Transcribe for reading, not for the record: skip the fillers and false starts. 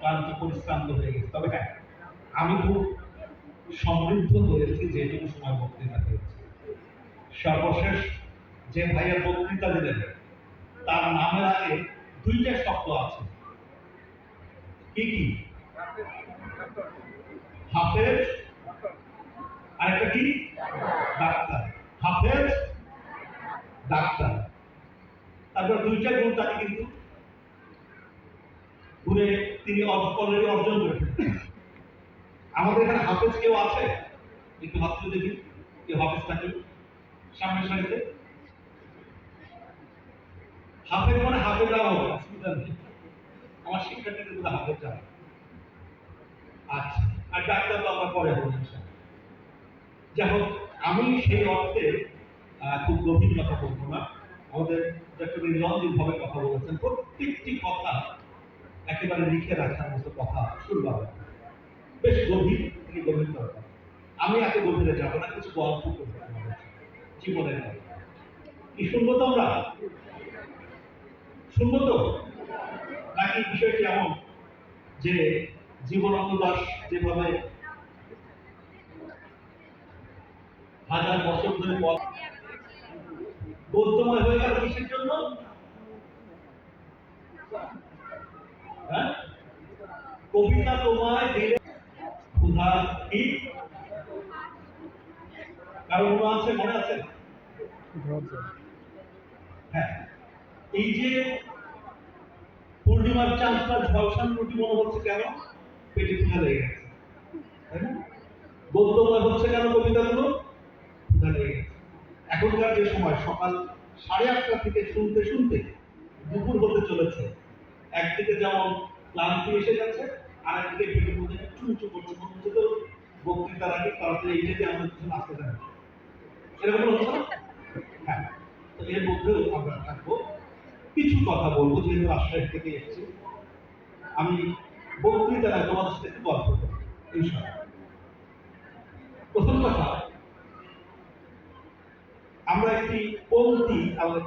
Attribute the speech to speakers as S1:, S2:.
S1: ক্লান্ত পরিশ্রান্ত হয়ে গেছে। তবে হ্যাঁ, আমি খুব সমৃদ্ধ হয়েছি যেটুকু সময় বক্তৃতা হয়েছে। সর্বশেষ যে ভাইয়ের বক্তৃতা দিলেন তার নামের আগে দুইটা শব্দ আছে। কি কি? হাফেজ, আরেকটা কি? ডাক্তার। হাফেজ, ডাক্তার। তারপর দুইটা গুণ তাকে কিন্তু গুণে তিনি অলরেডি অর্জন করেছেন। আমাদের এখানে হাফেজ কেউ আছে? একটু হাত তুলে দেখি কেউ হাফেজটা কি? সামনের সারিতে হাফেজ মানে হাফেজরা হবে, অসুবিধা নেই। আমার শিক্ষার্থীদের গুলো হাফেজ যাবে। আচ্ছা, আর ডাক্তার তো আমরা পরে হবো। যাই হোক, আমি সেই অর্থে খুব গভীর কথা বলবো না। আমাদের ডক্টর নিরঞ্জন ভাবে কথা বলেছেন, প্রত্যেকটি কথা একেবারে লিখে রাখার মতো কথা শুনলাম। বেশ গভীর, তিনি গভীর কথা। আমি এত গভীরে যাবো না, কিছু গল্প করবো জীবনের কথা। কি শুনবো তো আমরা? শুনবো তো? নাকি বিষয়টি এমন যে জীবনানন্দ দাশ যেভাবে হাজার বছর ধরে বৌদ্ধময় হয়ে গেল কিসের জন্য? কবিতা তোমায় দিলে ক্ষুধা কি? কারো মনে আছে? মনে আছে? হ্যাঁ, এই যে পূর্ণিমার চাঁদটা ঝলসান রুটি মনে হচ্ছে কেন? পেটে ক্ষুধা লেগে গেছে, তাই না? বৌদ্ধময় হচ্ছে কেন কবিতাগুলো? ক্ষুধা লেগে গেছে। এখনকার যে সময় সকাল 8:30 থেকে শুনতে শুনতে দুপুর হতে চলেছে, একদিকে যেমন ক্লান্তি এসে যাচ্ছে, আর একদিকে পেটের মধ্যে চুচু করছে, মনে হচ্ছে তো বক্তৃতার আগে তাড়াতাড়ি এই যে আমাদের কিছু আসতে দেয়, এরকম হচ্ছে না? হ্যাঁ, তো এর মধ্যেও আমরা থাকবো, কিছু কথা বলবো, যেহেতু রাজশাহী থেকে এসেছি। আমি বক্তৃতা নয়, তোমাদের সাথে একটু গল্প করবো এই সময়। প্রথম কথা, আমরা একটি পংক্তি আমাদের